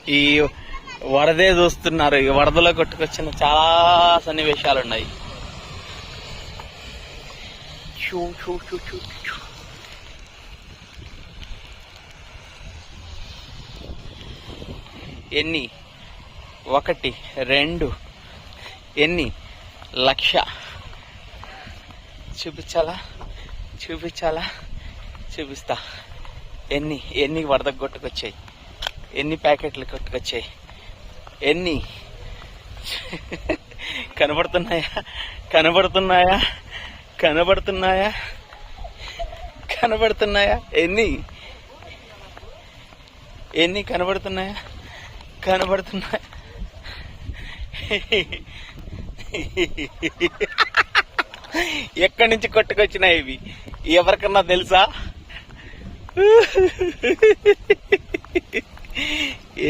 ఈ వరదే చూస్తున్నారు. ఈ వరదలో కొట్టుకొచ్చిన చాలా సన్నివేశాలు ఉన్నాయి. ఎన్ని 1 2 ఎన్ని 1,00,000 చూపించాలా చూపిస్తా. ఎన్ని వరదకు కొట్టుకొచ్చాయి, ఎన్ని ప్యాకెట్లు కొట్టుకొచ్చాయి, ఎన్ని కనబడుతున్నాయా ఎన్ని కనబడుతున్నాయా? ఎక్కడి నుంచి కొట్టుకొచ్చినాయి ఇవి ఎవరికన్నా తెలుసా?